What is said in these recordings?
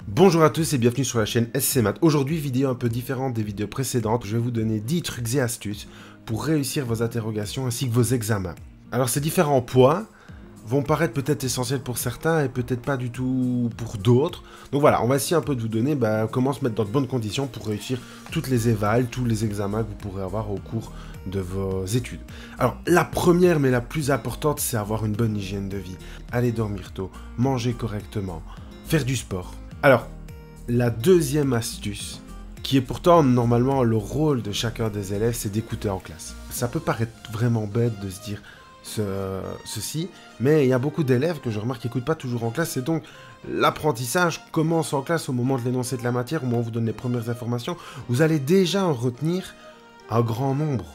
Bonjour à tous et bienvenue sur la chaîne SC Math. Aujourd'hui, vidéo un peu différente des vidéos précédentes. Je vais vous donner 10 trucs et astuces pour réussir vos interrogations ainsi que vos examens. Alors ces différents points vont paraître peut-être essentiels pour certains et peut-être pas du tout pour d'autres. Donc voilà, on va essayer un peu de vous donner comment se mettre dans de bonnes conditions pour réussir toutes les évals, tous les examens que vous pourrez avoir au cours de vos études. Alors la première mais la plus importante, c'est avoir une bonne hygiène de vie. Aller dormir tôt, manger correctement, faire du sport. Alors, la deuxième astuce, qui est pourtant normalement le rôle de chacun des élèves, c'est d'écouter en classe. Ça peut paraître vraiment bête de se dire ceci, mais il y a beaucoup d'élèves que je remarque qui n'écoutent pas toujours en classe, et donc l'apprentissage commence en classe au moment de l'énoncé de la matière, au moment où on vous donne les premières informations, vous allez déjà en retenir un grand nombre.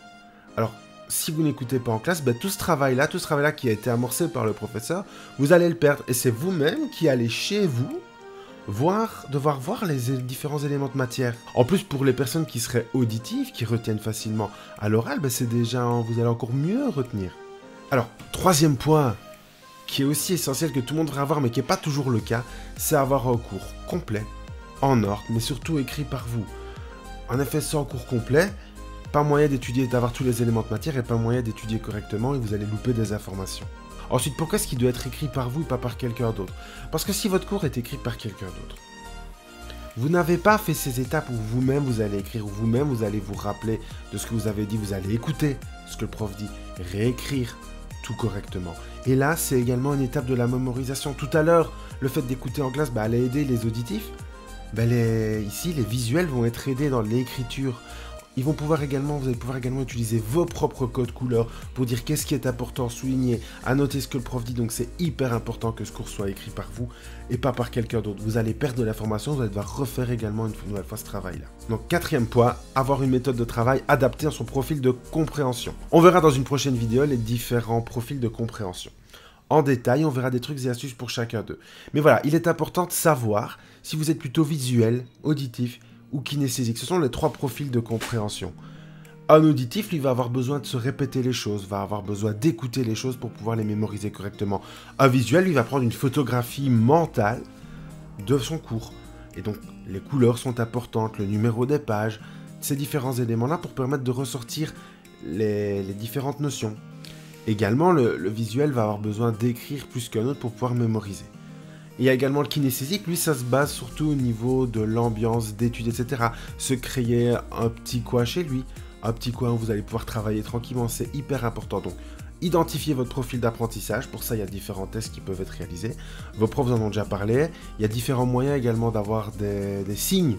Alors, si vous n'écoutez pas en classe, tout ce travail-là qui a été amorcé par le professeur, vous allez le perdre, et c'est vous-même qui allez chez vous devoir voir les différents éléments de matière. En plus, pour les personnes qui seraient auditives, qui retiennent facilement à l'oral, c'est déjà, vous allez encore mieux retenir. Alors, troisième point, qui est aussi essentiel que tout le monde devrait avoir, mais qui n'est pas toujours le cas, c'est avoir un cours complet, en ordre, mais surtout écrit par vous. En effet, sans cours complet, pas moyen d'étudier, d'avoir tous les éléments de matière, et pas moyen d'étudier correctement, et vous allez louper des informations. Ensuite, pourquoi est-ce qu'il doit être écrit par vous et pas par quelqu'un d'autre? Parce que si votre cours est écrit par quelqu'un d'autre, vous n'avez pas fait ces étapes où vous-même vous allez écrire, où vous-même vous allez vous rappeler de ce que vous avez dit, vous allez écouter ce que le prof dit, réécrire tout correctement. Et là, c'est également une étape de la mémorisation. Tout à l'heure, le fait d'écouter en classe allait aider les auditifs. Ici, les visuels vont être aidés dans l'écriture. Vous allez pouvoir également utiliser vos propres codes couleurs pour dire qu'est-ce qui est important, souligner, annoter ce que le prof dit. Donc c'est hyper important que ce cours soit écrit par vous et pas par quelqu'un d'autre. Vous allez perdre de l'information, vous allez devoir refaire également une nouvelle fois ce travail-là. Donc quatrième point, avoir une méthode de travail adaptée à son profil de compréhension. On verra dans une prochaine vidéo les différents profils de compréhension. En détail, on verra des trucs et astuces pour chacun d'eux. Mais voilà, il est important de savoir si vous êtes plutôt visuel, auditif ou kinesthésique. Ce sont les trois profils de compréhension. Un auditif, lui, va avoir besoin de se répéter les choses, va avoir besoin d'écouter les choses pour pouvoir les mémoriser correctement. Un visuel, lui, va prendre une photographie mentale de son cours. Et donc, les couleurs sont importantes, le numéro des pages, ces différents éléments-là pour permettre de ressortir les différentes notions. Également, le visuel va avoir besoin d'écrire plus qu'un autre pour pouvoir mémoriser. Il y a également le kinesthésique, lui ça se base surtout au niveau de l'ambiance, d'études, etc. Se créer un petit coin chez lui, un petit coin où vous allez pouvoir travailler tranquillement, c'est hyper important. Donc, identifiez votre profil d'apprentissage, pour ça il y a différents tests qui peuvent être réalisés. Vos profs en ont déjà parlé, il y a différents moyens également d'avoir des signes,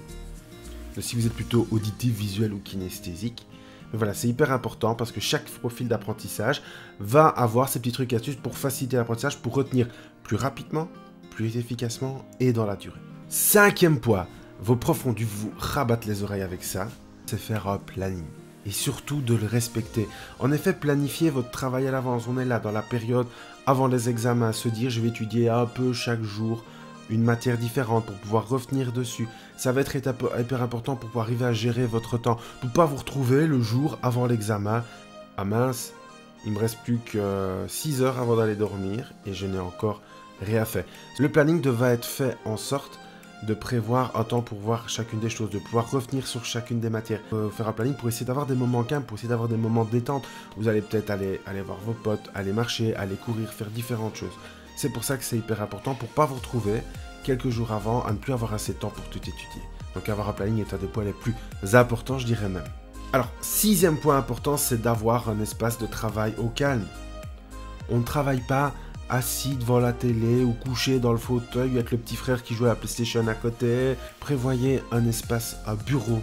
de si vous êtes plutôt auditif, visuel ou kinesthésique. Mais voilà, c'est hyper important parce que chaque profil d'apprentissage va avoir ces petits trucs et astuces pour faciliter l'apprentissage, pour retenir plus rapidement, plus efficacement et dans la durée. Cinquième point, vos profs ont dû vous rabattre les oreilles avec ça, c'est faire un planning. Et surtout de le respecter. En effet, planifiez votre travail à l'avance. On est là dans la période avant les examens, se dire je vais étudier un peu chaque jour une matière différente pour pouvoir revenir dessus. Ça va être hyper important pour pouvoir arriver à gérer votre temps. Pour ne pas vous retrouver le jour avant l'examen. Ah mince, il me reste plus que 6 heures avant d'aller dormir et je n'ai encore rien fait. Le planning devra être fait en sorte de prévoir un temps pour voir chacune des choses, de pouvoir revenir sur chacune des matières. Faire un planning pour essayer d'avoir des moments calmes, pour essayer d'avoir des moments de détente. Vous allez peut-être aller voir vos potes, aller marcher, aller courir, faire différentes choses. C'est pour ça que c'est hyper important pour ne pas vous retrouver quelques jours avant à ne plus avoir assez de temps pour tout étudier. Donc avoir un planning est un des points les plus importants, je dirais même. Alors, sixième point important, c'est d'avoir un espace de travail au calme. On ne travaille pas assis devant la télé ou couché dans le fauteuil avec le petit frère qui joue à la PlayStation à côté. Prévoyez un espace, un bureau,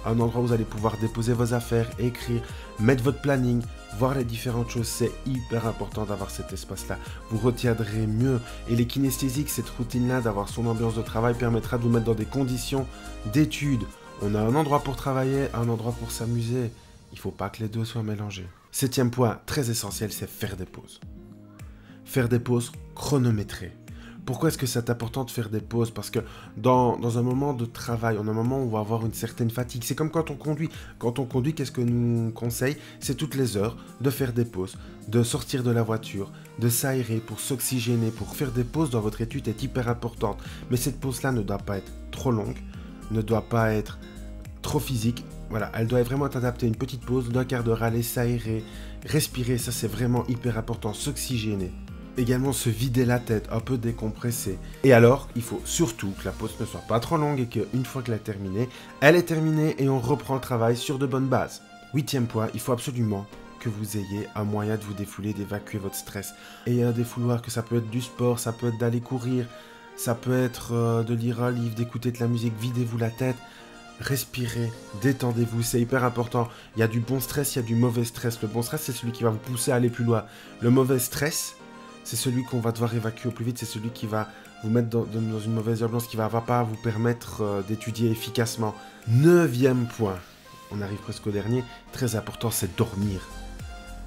un endroit où vous allez pouvoir déposer vos affaires, écrire, mettre votre planning, voir les différentes choses. C'est hyper important d'avoir cet espace-là. Vous retiendrez mieux. Et les kinesthésiques, cette routine-là, d'avoir son ambiance de travail permettra de vous mettre dans des conditions d'études. On a un endroit pour travailler, un endroit pour s'amuser. Il ne faut pas que les deux soient mélangés. Septième point, très essentiel, c'est faire des pauses. Faire des pauses chronométrées. Pourquoi est-ce que c'est important de faire des pauses? Parce que dans un moment de travail, en un moment où on va avoir une certaine fatigue, c'est comme quand on conduit. Quand on conduit, qu'est-ce que nous conseille? C'est toutes les heures de faire des pauses, de sortir de la voiture, de s'aérer pour s'oxygéner, pour faire des pauses dans votre étude est hyper importante. Mais cette pause-là ne doit pas être trop longue, ne doit pas être trop physique. Voilà, elle doit vraiment être adaptée. Une petite pause d'un quart d'heure, aller s'aérer, respirer, ça c'est vraiment hyper important, s'oxygéner. Également se vider la tête, un peu décompresser. Et alors, il faut surtout que la pause ne soit pas trop longue et qu'une fois qu'elle est terminée, elle est terminée et on reprend le travail sur de bonnes bases. 8e point, il faut absolument que vous ayez un moyen de vous défouler, d'évacuer votre stress. Et un défouloir, que ça peut être du sport, ça peut être d'aller courir, ça peut être de lire un livre, d'écouter de la musique, videz-vous la tête. Respirez, détendez-vous, c'est hyper important. Il y a du bon stress, il y a du mauvais stress. Le bon stress, c'est celui qui va vous pousser à aller plus loin. Le mauvais stress, c'est celui qu'on va devoir évacuer au plus vite, c'est celui qui va vous mettre dans une mauvaise ambiance, qui va pas vous permettre d'étudier efficacement. 9e point, on arrive presque au dernier, très important, c'est dormir.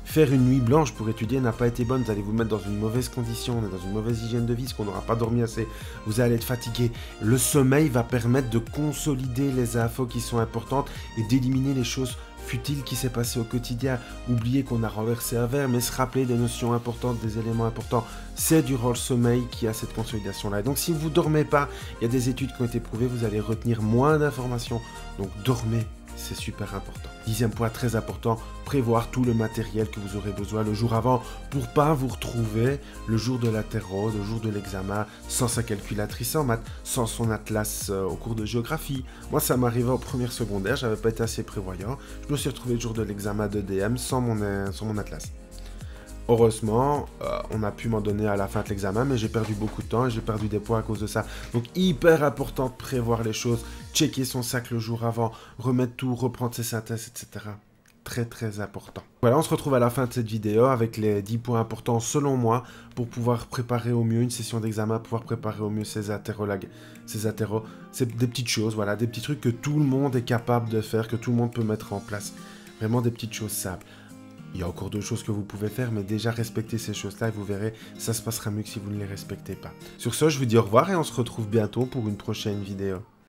Faire une nuit blanche pour étudier n'a pas été bonne, vous allez vous mettre dans une mauvaise condition, dans une mauvaise hygiène de vie, parce qu'on n'aura pas dormi assez, vous allez être fatigué. Le sommeil va permettre de consolider les infos qui sont importantes et d'éliminer les choses futiles qui s'est passé au quotidien. Oubliez qu'on a renversé un verre, mais se rappeler des notions importantes, des éléments importants, c'est durant le sommeil qui a cette consolidation-là. Et donc si vous ne dormez pas, il y a des études qui ont été prouvées, vous allez retenir moins d'informations, donc dormez. C'est super important. 10e point très important, prévoir tout le matériel que vous aurez besoin le jour avant pour pas vous retrouver le jour de l'apéro, le jour de l'examen, sans sa calculatrice en maths, sans son atlas au cours de géographie. Moi, ça m'arrivait en première secondaire, j'avais pas été assez prévoyant. Je me suis retrouvé le jour de l'examen de DM sans mon atlas. Heureusement, on a pu m'en donner à la fin de l'examen, mais j'ai perdu beaucoup de temps et j'ai perdu des points à cause de ça. Donc hyper important de prévoir les choses, checker son sac le jour avant, remettre tout, reprendre ses synthèses, etc. Très très important. Voilà, on se retrouve à la fin de cette vidéo avec les 10 points importants selon moi pour pouvoir préparer au mieux une session d'examen, pouvoir préparer au mieux ces atéros. C'est des petites choses, voilà, des petits trucs que tout le monde est capable de faire, que tout le monde peut mettre en place. Vraiment des petites choses simples. Il y a encore d'autres choses que vous pouvez faire, mais déjà respectez ces choses-là et vous verrez, ça se passera mieux que si vous ne les respectez pas. Sur ce, je vous dis au revoir et on se retrouve bientôt pour une prochaine vidéo.